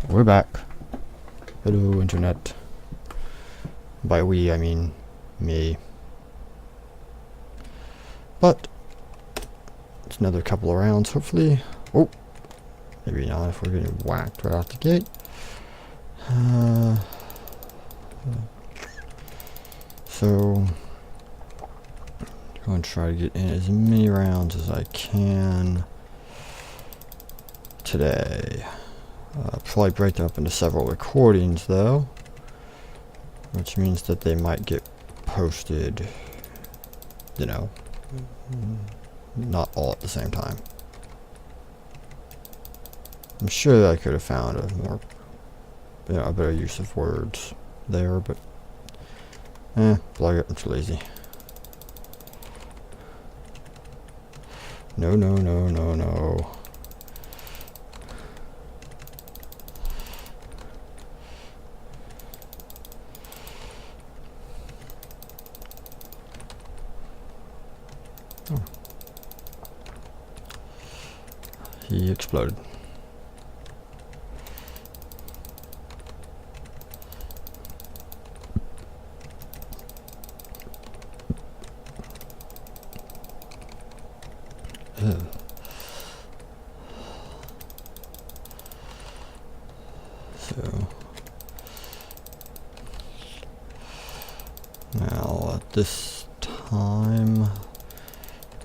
We're back. Hello, internet. By we, I mean me. But it's another couple of rounds, hopefully. Oh, maybe not if we're getting whacked right out the gate. So I'm going to try to get in as many rounds as I can today. Probably break them up into several recordings though, which means that they might get posted, you know, not all at the same time. I'm sure that I could have found a more, a better use of words there, but plug it, I'm lazy. No. Oh. He exploded. So now at this time,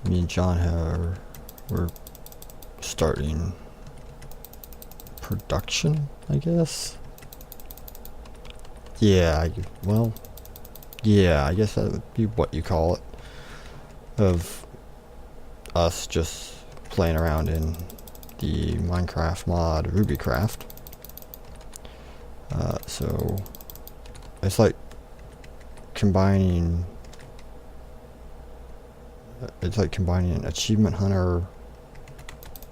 me and John we're starting production, I guess. Yeah, I guess that would be what you call it, of us just playing around in the Minecraft mod Rwbycraft. So it's like combining achievement hunter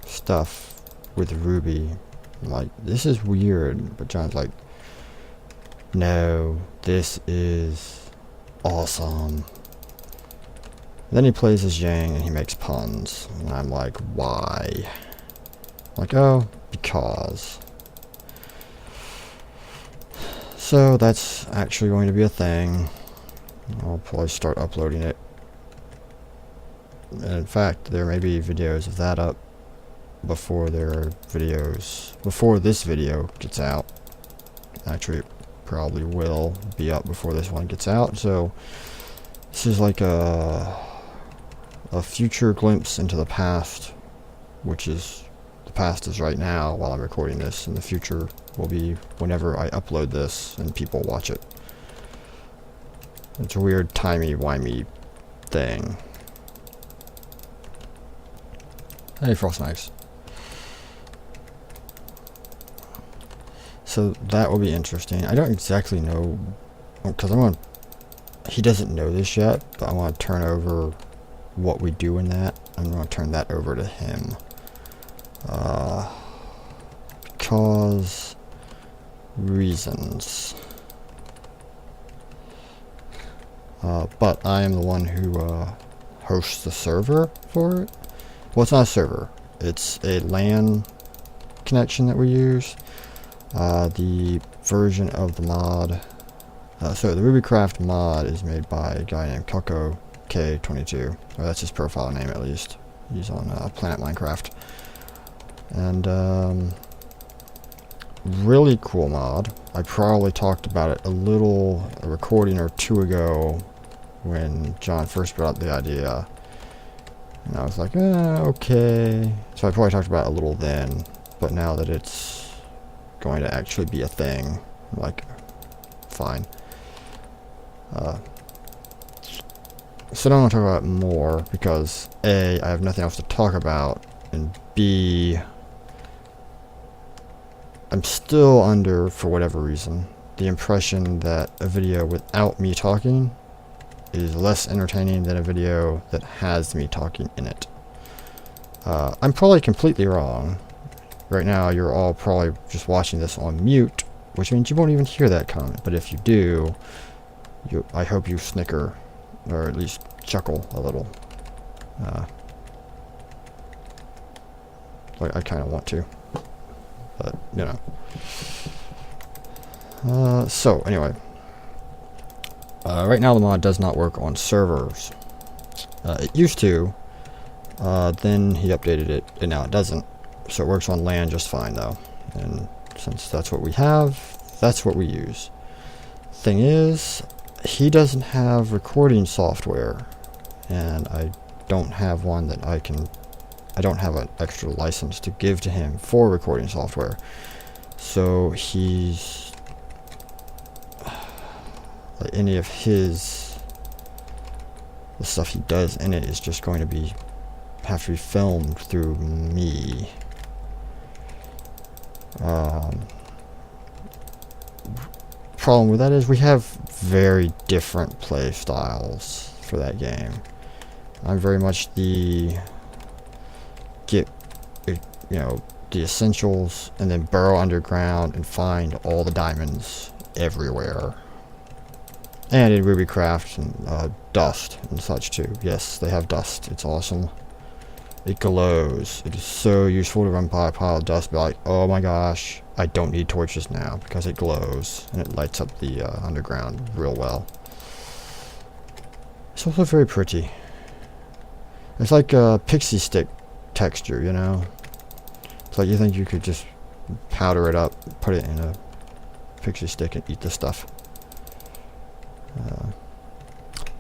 stuff with Rwby. I'm like, this is weird, but John's like, no, this is awesome. And then he plays as Yang and he makes puns, and I'm like, why? I'm like, oh, because. So that's actually going to be a thing. I'll probably start uploading it. And in fact, there may be videos of that up before this video gets out. Actually, it probably will be up before this one gets out. So this is like a future glimpse into the past, which is the past is right now while I'm recording this, and the future will be whenever I upload this and people watch it. It's a weird timey-wimey thing. Hey, Frost Max. So that will be interesting. I don't exactly know, because he doesn't know this yet, but I want to turn over what we do in that. I'm going to turn that over to him. Because reasons. But I am the one who hosts the server for it. Well, it's not a server. It's a LAN connection that we use. The version of the mod. So the Rwbycraft mod is made by a guy named Coco K22. Or that's his profile name at least. He's on Planet Minecraft. And really cool mod. I probably talked about it a recording or two ago when John first brought up the idea. And I was like, okay. So I probably talked about it a little then, but now that it's going to actually be a thing, I'm like, fine. So I don't want to talk about it more because A, I have nothing else to talk about, and B, I'm still under, for whatever reason, the impression that a video without me talking is less entertaining than a video that has me talking in it. I'm probably completely wrong. Right now, you're all probably just watching this on mute, which means you won't even hear that comment. But if you do, I hope you snicker, or at least chuckle a little. Like I kind of want to. But, you know. So, anyway. Right now the mod does not work on servers. It used to. Then he updated it, and now it doesn't. So it works on LAN just fine, though. And since that's what we have, that's what we use. Thing is, he doesn't have recording software, and I don't have one that I don't have an extra license to give to him for recording software. So he's like any of the stuff he does in it is just going to have to be filmed through me. Problem with that is we have very different play styles for that game. I'm very much the the essentials and then burrow underground and find all the diamonds everywhere. And in Rwby Craft and dust and such too. Yes, they have dust. It's awesome. It glows. It is so useful to run by a pile of dust. Be like, oh my gosh, I don't need torches now because it glows and it lights up the underground real well. It's also very pretty. It's like a pixie stick texture, you know. It's like you think you could just powder it up, put it in a pixie stick, and eat the stuff.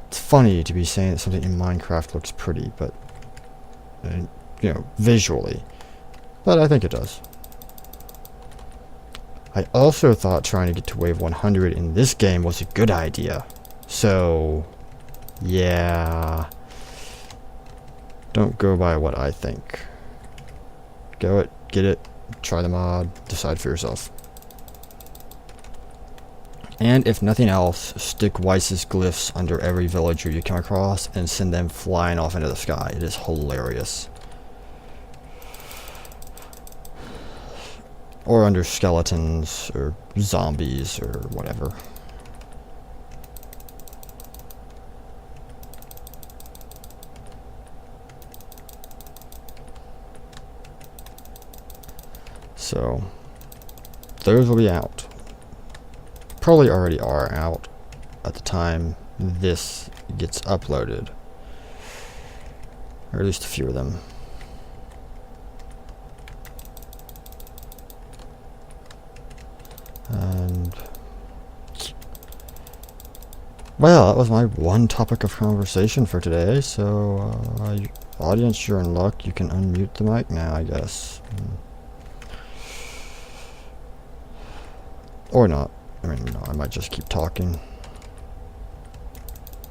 It's funny to be saying that something in Minecraft looks pretty, but you know, visually. But I think it does. I also thought trying to get to wave 100 in this game was a good idea. So, yeah. Don't go by what I think. Go it, get it, try the mod, decide for yourself. And if nothing else, stick Weiss's glyphs under every villager you come across and send them flying off into the sky. It is hilarious. Or under skeletons, or zombies, or whatever. So, those will be out. Probably already are out at the time this gets uploaded. Or at least a few of them. And well, that was my one topic of conversation for today. So, audience, you're in luck. You can unmute the mic now, I guess. Or not. I mean, no, I might just keep talking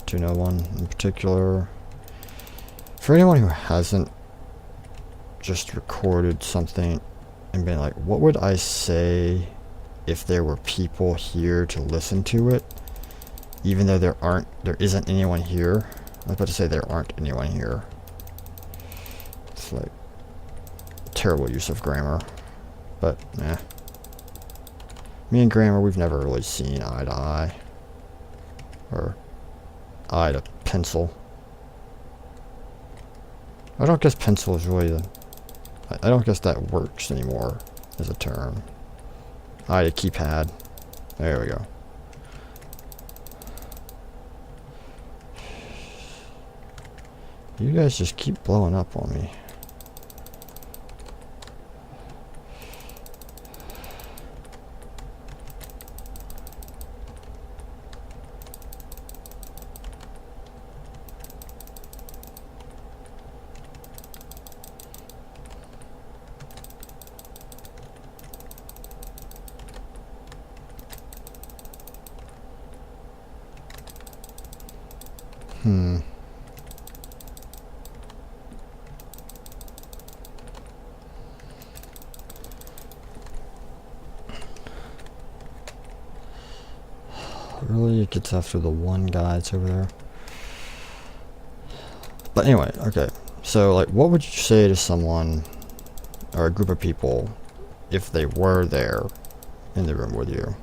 to no one in particular. For anyone who hasn't just recorded something and been like, what would I say if there were people here to listen to it, even though there isn't anyone here? I was about to say there aren't anyone here. It's like terrible use of grammar, but eh. Me and grammar, we've never really seen eye to eye. Or eye to pencil. I don't guess pencil is really I don't guess that works anymore as a term. Eye to keypad. There we go. You guys just keep blowing up on me. Really, it gets after the one guy that's over there. But anyway, okay. So, like, what would you say to someone or a group of people if they were there in the room with you?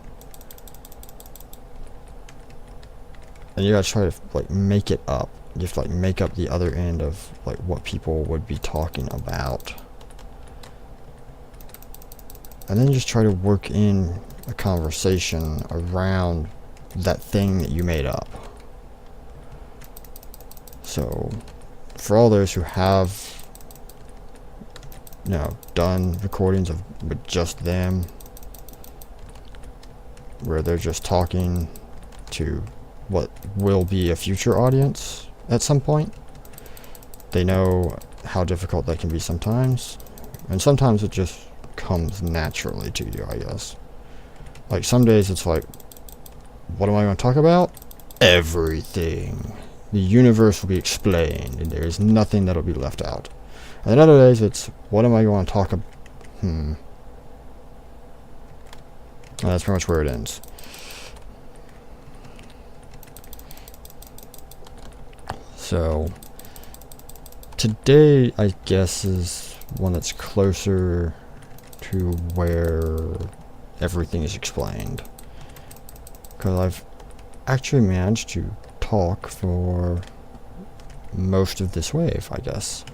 And you gotta try to, like, make it up. You have to, like, make up the other end of, like, what people would be talking about. and then just try to work in a conversation around that thing that you made up. So for all those who have, you know, done recordings with just them, where they're just talking to what will be a future audience at some point, they know how difficult that can be sometimes, and sometimes it just comes naturally to you, I guess. Like some days it's like, what am I going to talk about? Everything. The universe will be explained, and there is nothing that'll be left out. And then other days it's, what am I going to talk about? And that's pretty much where it ends. So today, I guess, is one that's closer to where everything is explained, because I've actually managed to talk for most of this wave, I guess.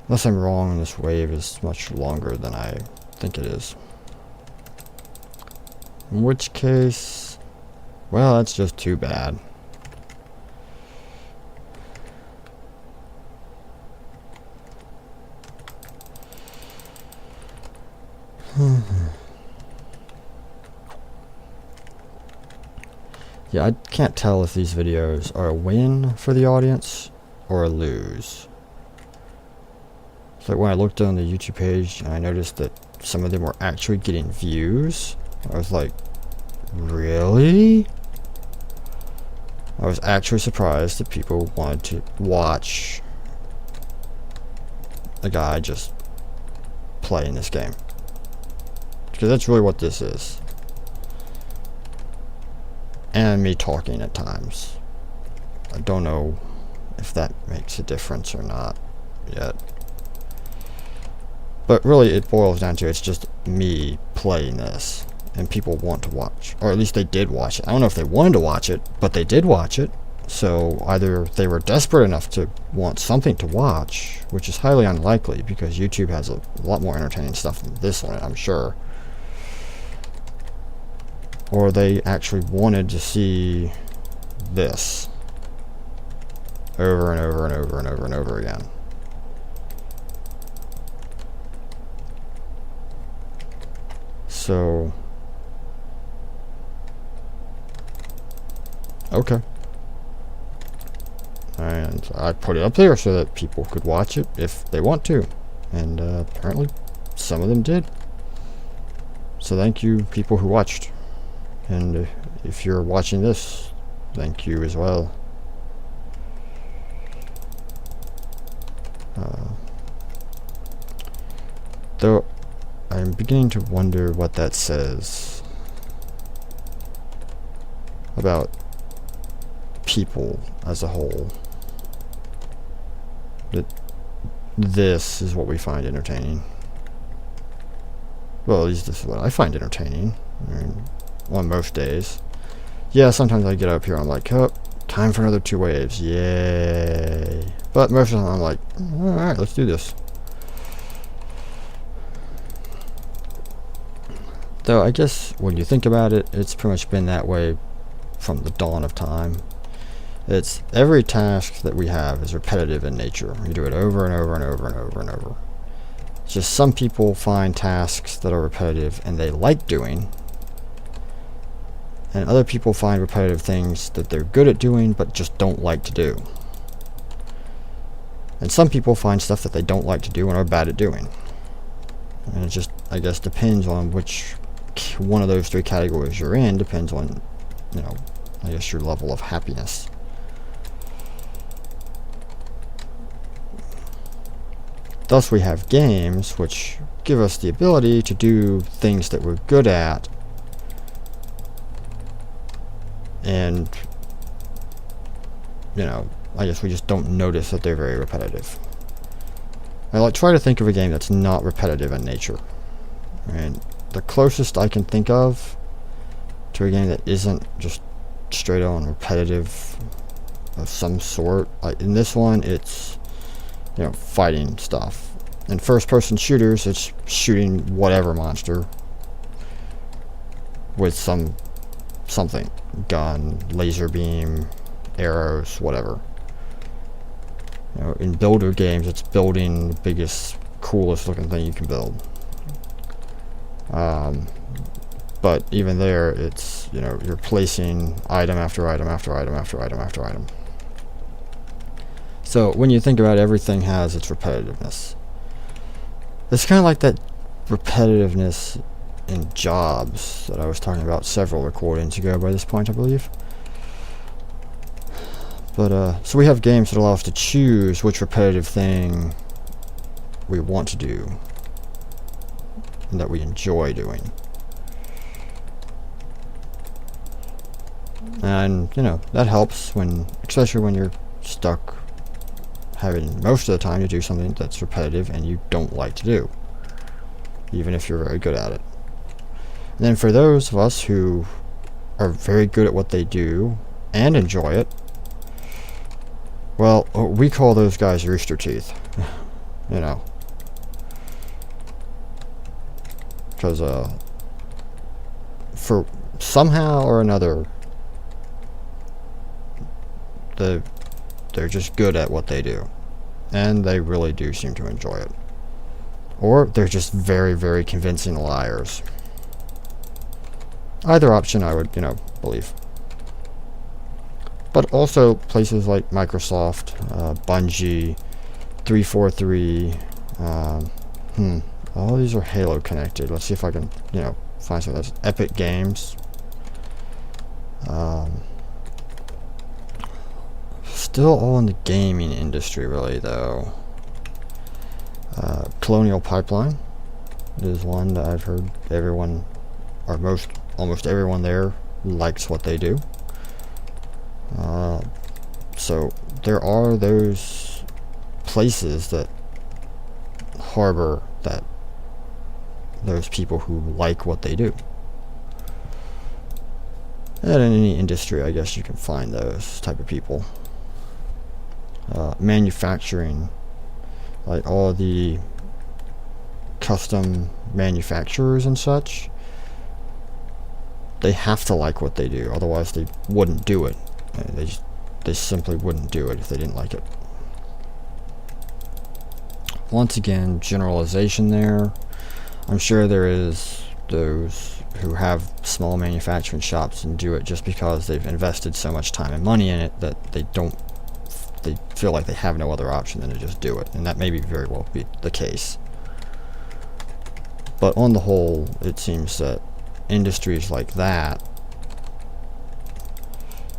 Unless I'm wrong and this wave is much longer than I think it is. In which case, well, that's just too bad. Yeah, I can't tell if these videos are a win for the audience or a lose. So when I looked on the YouTube page and I noticed that some of them were actually getting views, I was like, really? I was actually surprised that people wanted to watch a guy just playing this game. Because that's really what this is. And me talking at times. I don't know if that makes a difference or not yet. But really it boils down to, it's just me playing this. And people want to watch. Or at least they did watch it. I don't know if they wanted to watch it, but they did watch it. So either they were desperate enough to want something to watch, which is highly unlikely because YouTube has a lot more entertaining stuff than this one, I'm sure. Or they actually wanted to see this over and over and over and over and over again. So, okay. And I put it up there so that people could watch it if they want to. And apparently some of them did. So thank you, people who watched. And if you're watching this, thank you as well. Though I'm beginning to wonder what that says about people as a whole. That this is what we find entertaining. Well, at least this is what I find entertaining. I mean, on most days. Yeah, sometimes I get up here and I'm like, oh, time for another 2 waves. Yay. But most of the time I'm like, alright, let's do this. Though I guess when you think about it, it's pretty much been that way from the dawn of time. It's every task that we have is repetitive in nature. We do it over and over and over and over and over. It's just some people find tasks that are repetitive and they like doing, and other people find repetitive things that they're good at doing but just don't like to do. And some people find stuff that they don't like to do and are bad at doing. And it just, I guess, depends on which one of those 3 categories you're in. Depends on, you know, I guess your level of happiness. Thus we have games which give us the ability to do things that we're good at, and, you know, I guess we just don't notice that they're very repetitive. I like try to think of a game that's not repetitive in nature. And the closest I can think of to a game that isn't just straight on repetitive of some sort, like in this one it's, you know, fighting stuff. In first-person shooters, it's shooting whatever monster with something. Gun, laser beam, arrows, whatever. You know, in builder games, it's building the biggest, coolest looking thing you can build. But even there, it's, you know, you're placing item after item after item after item after item. So when you think about it, everything has its repetitiveness. It's kind of like that repetitiveness in jobs that I was talking about several recordings ago by this point, I believe. But, so we have games that allow us to choose which repetitive thing we want to do and that we enjoy doing. And, you know, that helps when, especially when you're stuck having most of the time to do something that's repetitive and you don't like to do, even if you're very good at it. And then for those of us who are very good at what they do and enjoy it, well, we call those guys rooster teeth. You know. Because, for somehow or another, they're just good at what they do. And they really do seem to enjoy it. Or they're just very, very convincing liars. Either option I would, you know, believe. But also places like Microsoft, Bungie, 343, all these are Halo connected. Let's see if I can, you know, find something that's Epic Games. Still all in the gaming industry, really, though. Colonial Pipeline is one that I've heard everyone, or almost everyone there likes what they do. So there are those places that harbor those people who like what they do. And in any industry, I guess you can find those type of people. Manufacturing, like all the custom manufacturers and such, they have to like what they do, otherwise they wouldn't do it. They simply wouldn't do it if they didn't like it. Once again, generalization there. I'm sure there is those who have small manufacturing shops and do it just because they've invested so much time and money in it that they feel like they have no other option than to just do it, and that may very well be the case. But on the whole, it seems that industries like that,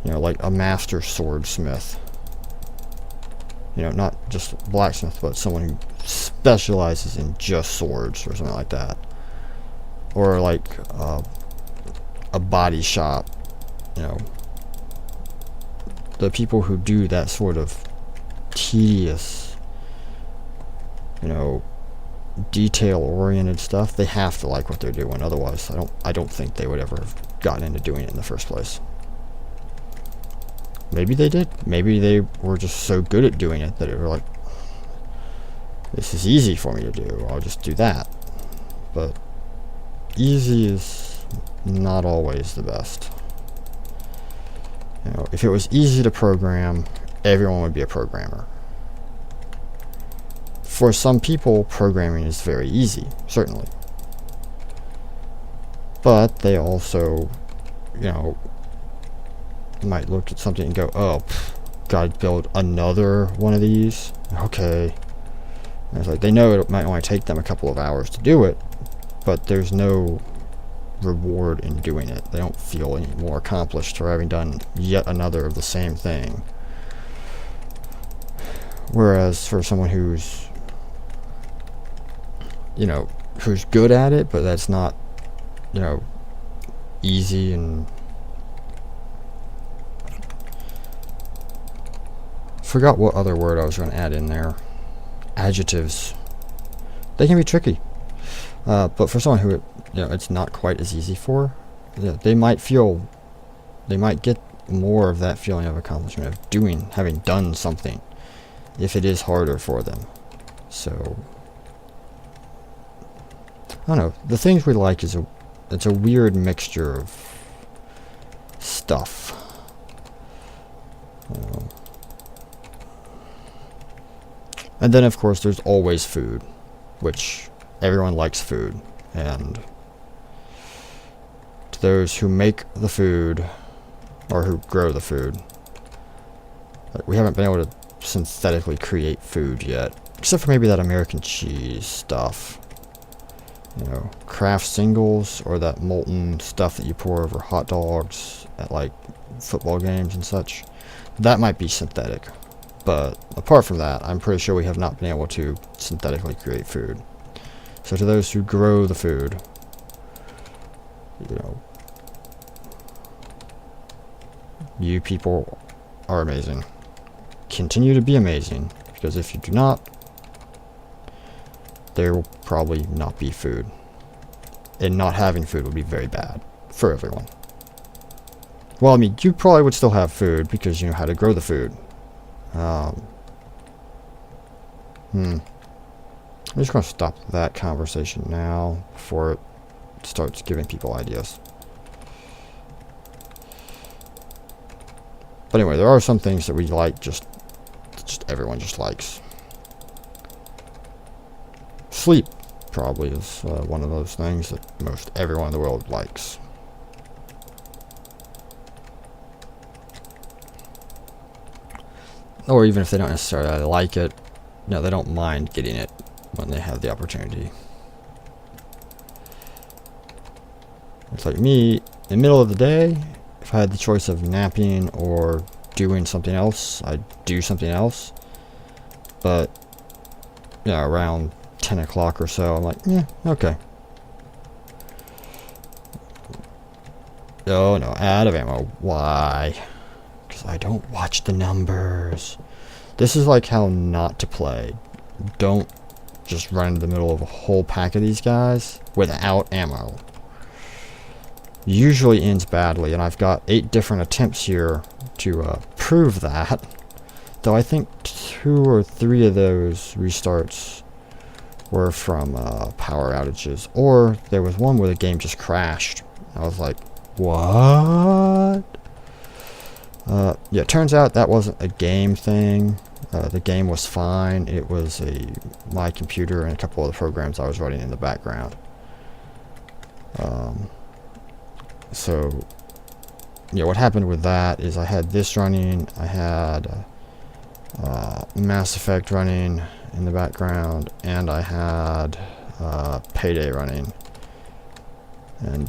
you know, like a master swordsmith, you know, not just blacksmith, but someone who specializes in just swords or something like that, or like a body shop, you know, the people who do that sort of tedious, you know, detail-oriented stuff, they have to like what they're doing. Otherwise, I don't think they would ever have gotten into doing it in the first place. Maybe they did. Maybe they were just so good at doing it that they were like, this is easy for me to do, I'll just do that. But easy is not always the best. You know, if it was easy to program, everyone would be a programmer. For some people, programming is very easy, certainly. But they also, you know, might look at something and go, oh, gotta build another one of these? Okay. And it's like, they know it might only take them a couple of hours to do it, but there's no reward in doing it. They don't feel any more accomplished for having done yet another of the same thing. Whereas for someone who's, you know, who's good at it, but that's not, you know, easy and forgot what other word I was going to add in there. Adjectives. They can be tricky. But for someone who, you know, it's not quite as easy for, they might get more of that feeling of accomplishment of having done something, if it is harder for them. So, I don't know. The things we like is it's a weird mixture of stuff. And then, of course, there's always food, which everyone likes food. And to those who make the food, or who grow the food, we haven't been able to synthetically create food yet. Except for maybe that American cheese stuff. You know, Kraft singles, or that molten stuff that you pour over hot dogs at, like, football games and such. That might be synthetic. But apart from that, I'm pretty sure we have not been able to synthetically create food. So to those who grow the food, you know, you people are amazing. Continue to be amazing, because if you do not, there will probably not be food. And not having food would be very bad for everyone. Well, I mean, you probably would still have food because you know how to grow the food. I'm just going to stop that conversation now before it starts giving people ideas. But anyway, there are some things that we like, just everyone just likes. Sleep probably is one of those things that most everyone in the world likes. Or even if they don't necessarily like it, no, they don't mind getting it when they have the opportunity. It's like me, in the middle of the day, if I had the choice of napping or doing something else, I'd do something else. But, you know, around 10 o'clock or so, I'm like, yeah, okay. Oh no, out of ammo. Why? Because I don't watch the numbers. This is like how not to play. Don't just run into the middle of a whole pack of these guys without ammo. Usually ends badly, and I've got 8 different attempts here to prove that. Though I think 2 or 3 of those restarts were from power outages. Or there was one where the game just crashed. I was like, what? Yeah, it turns out that wasn't a game thing. The game was fine. It was my computer and a couple of the programs I was running in the background. So, yeah, what happened with that is I had this running. I had Mass Effect running in the background, and I had Payday running. And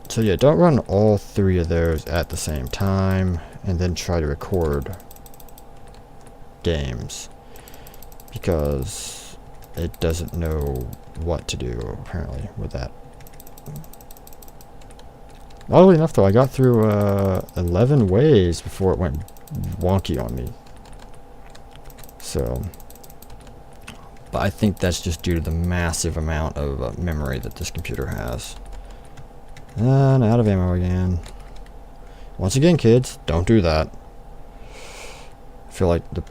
so yeah, don't run all 3 of those at the same time and then try to record games, because it doesn't know what to do apparently with that. Oddly enough though, I got through 11 waves before it went wonky on me. So, but I think that's just due to the massive amount of memory that this computer has. And out of ammo again. Once again, kids, don't do that. I feel like the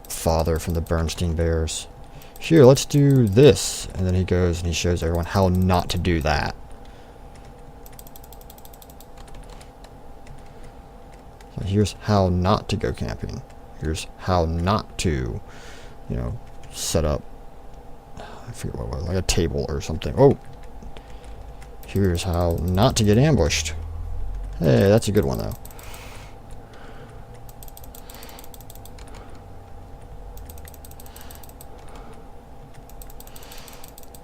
father from the Bernstein Bears. Here, let's do this. And then he goes and he shows everyone how not to do that. So here's how not to go camping. Here's how not to, you know, set up, I forget what it was, like a table or something. Oh! Here's how not to get ambushed. Hey, that's a good one though.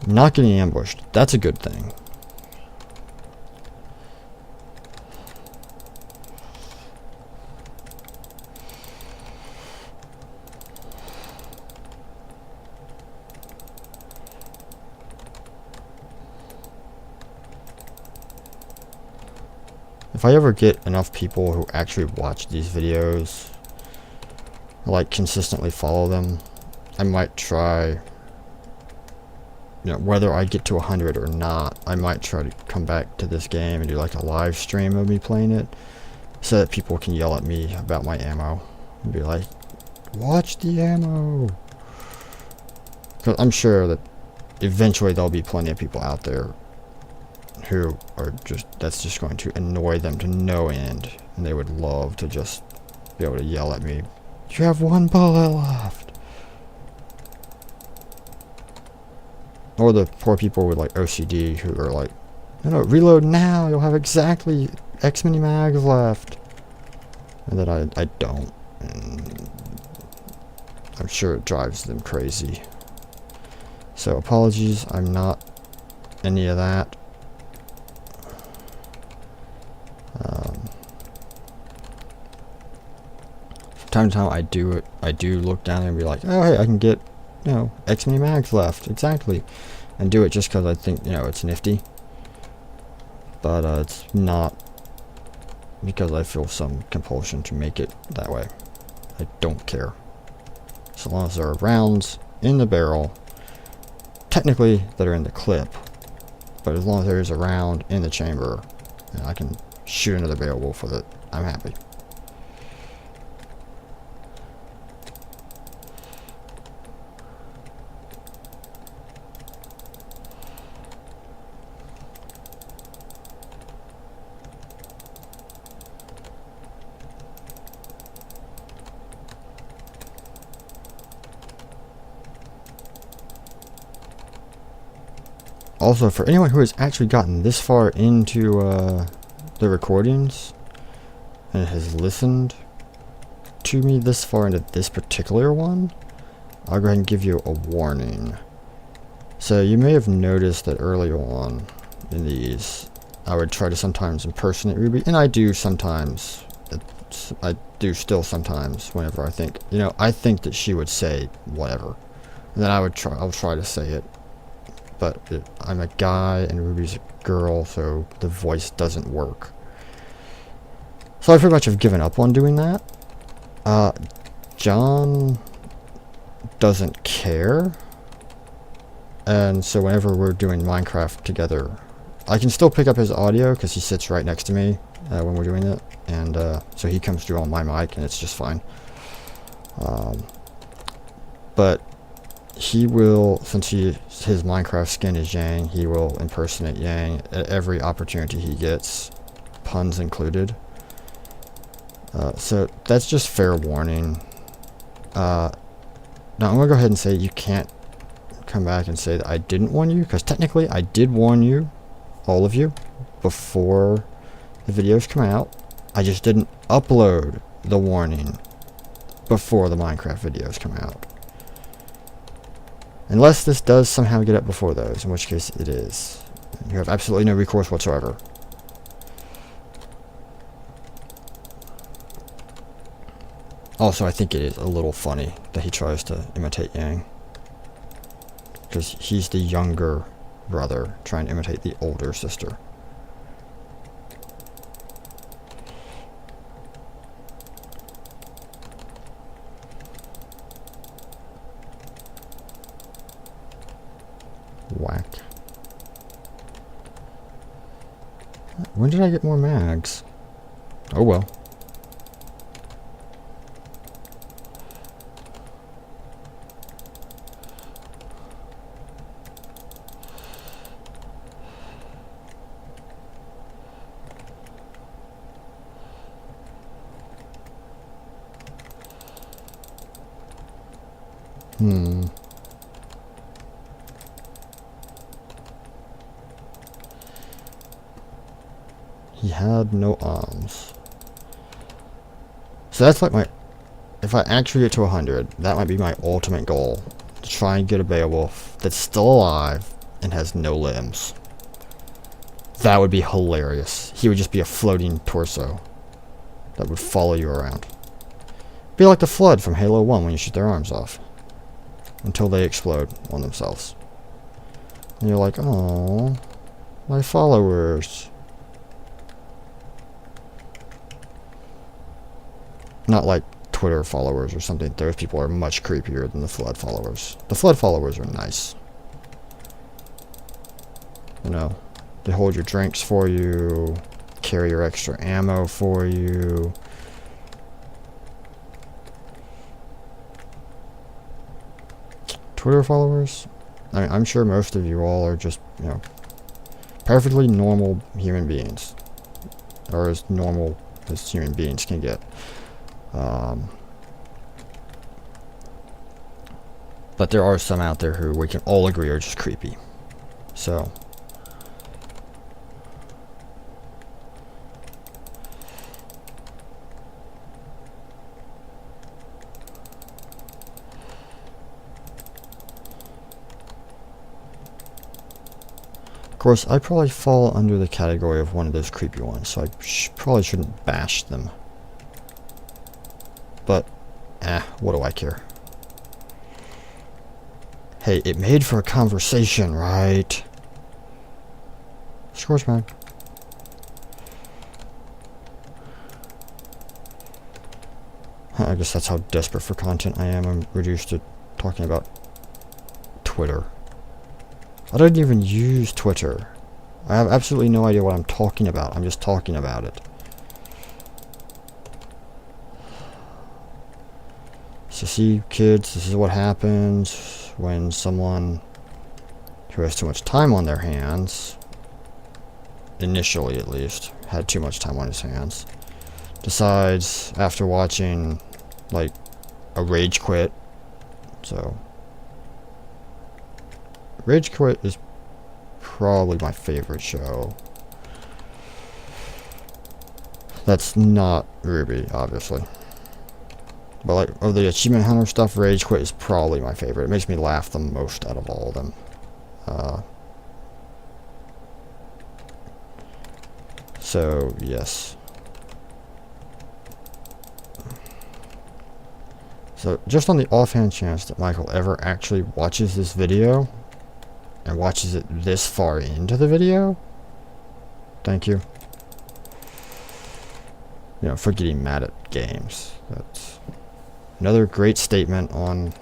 Not getting ambushed. That's a good thing. If I ever get enough people who actually watch these videos, like consistently follow them, I might try, you know, whether I get to 100 or not, I might try to come back to this game and do like a live stream of me playing it, so that people can yell at me about my ammo and be like, watch the ammo, Because I'm sure that eventually there'll be plenty of people out there who are that's just going to annoy them to no end, and they would love to just be able to yell at me, "You have one bullet left." Or the poor people with like OCD who are like, "No, reload now, you'll have exactly X many mags left." And then I don't, and I'm sure it drives them crazy. So apologies, I'm not any of that. From time to time I do look down and be like, oh hey, I can get, you know, X many mags left, exactly. And do it just because I think, you know, it's nifty. But it's not because I feel some compulsion to make it that way. I don't care. So long as there are rounds in the barrel, technically that are in the clip, but as long as there is a round in the chamber and I can shoot another barrel wolf with it, I'm happy. Also, for anyone who has actually gotten this far into the recordings and has listened to me this far into this particular one, I'll go ahead and give you a warning. So you may have noticed that early on in these, I would try to sometimes impersonate Rwby, and I do sometimes. I do still sometimes whenever I think, you know, I think that she would say whatever, and then I'll try to say it. But I'm a guy and Rwby's a girl, so the voice doesn't work. So I pretty much have given up on doing that. John doesn't care. And so whenever we're doing Minecraft together, I can still pick up his audio because he sits right next to me when we're doing it. And so he comes through on my mic and it's just fine. But he will, since his Minecraft skin is Yang, he will impersonate Yang at every opportunity he gets, puns included. So that's just fair warning. Now I'm going to go ahead and say you can't come back and say that I didn't warn you, because technically I did warn you, all of you, before the videos come out. I just didn't upload the warning before the Minecraft videos come out. Unless this does somehow get up before those, in which case it is. You have absolutely no recourse whatsoever. Also, I think it is a little funny that he tries to imitate Yang. Because he's the younger brother trying to imitate the older sister. Whack. When did I get more mags? Oh well. He had no arms. So that's like my... If I actually get to 100, that might be my ultimate goal. To try and get a Beowulf that's still alive and has no limbs. That would be hilarious. He would just be a floating torso that would follow you around. Be like the Flood from Halo 1 when you shoot their arms off. Until they explode on themselves. And you're like, oh, my followers. Not like Twitter followers or something. Those people are much creepier than the Flood followers. The Flood followers are nice. You know, they hold your drinks for you, carry your extra ammo for you. Twitter followers, I mean, I'm sure most of you all are just, you know, perfectly normal human beings. Or as normal as human beings can get. But there are some out there who we can all agree are just creepy. So. Of course, I probably fall under the category of one of those creepy ones, so I probably shouldn't bash them. But, what do I care? Hey, it made for a conversation, right? Of course, man. I guess that's how desperate for content I am. I'm reduced to talking about Twitter. I don't even use Twitter. I have absolutely no idea what I'm talking about. I'm just talking about it. So see, kids, this is what happens when someone who has too much time on their hands, initially at least, had too much time on his hands, decides after watching, like, a rage quit. So Rage Quit is probably my favorite show. That's not Rwby, obviously. But like, of the Achievement Hunter stuff, Rage Quit is probably my favorite. It makes me laugh the most out of all of them. So, yes. So, just on the offhand chance that Michael ever actually watches this video, and watches it this far into the video, thank you. You know, for getting mad at games. That's another great statement on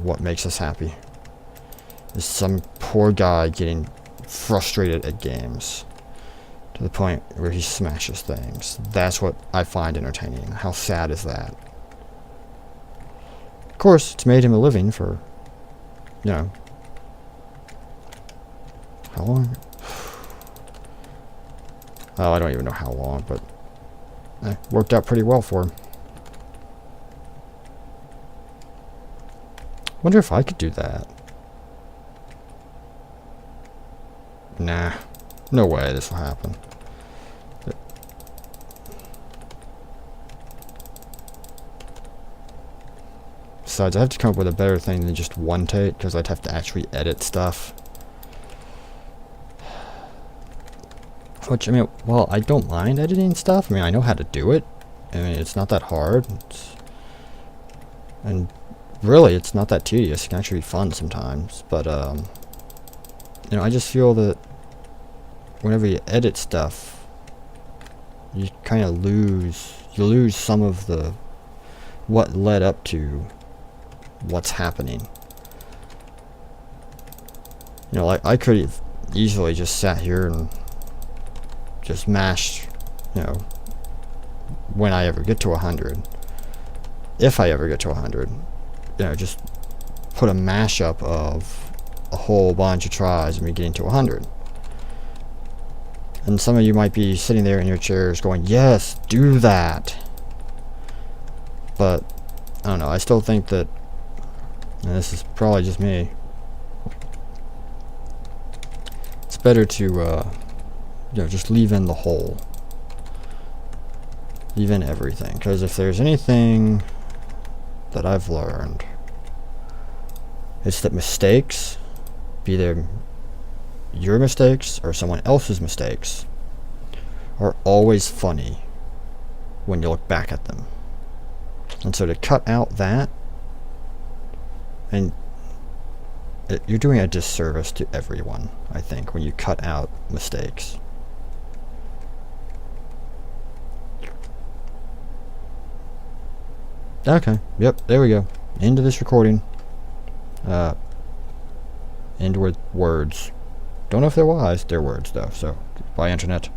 what makes us happy. Is some poor guy getting frustrated at games to the point where he smashes things. That's what I find entertaining. How sad is that? Of course, it's made him a living for, you know, how long? Oh, I don't even know how long, but it worked out pretty well for him. Wonder if I could do that. Nah, no way this will happen. Besides, I have to come up with a better thing than just one take, because I'd have to actually edit stuff. Which, I mean, well, I don't mind editing stuff. I mean, I know how to do it. I mean, it's not that hard. And really, it's not that tedious. It can actually be fun sometimes. But, you know, I just feel that whenever you edit stuff, you kind of lose some of the, what led up to what's happening. You know, like, I could have easily just sat here and just mashed, you know, when I ever get to 100, if I ever get to 100, you know, just put a mashup of a whole bunch of tries and me getting to 100. And some of you might be sitting there in your chairs going, yes, do that. But, I don't know, I still think that, and this is probably just me, it's better to, you know, just leave in the whole. Leave in everything. Because if there's anything that I've learned, it's that mistakes, be they your mistakes or someone else's mistakes, are always funny when you look back at them. And so to cut out that, and you're doing a disservice to everyone, I think, when you cut out mistakes. Okay, yep, there we go. End of this recording. End with words. Don't know if they're wise. They're words, though, so bye, internet.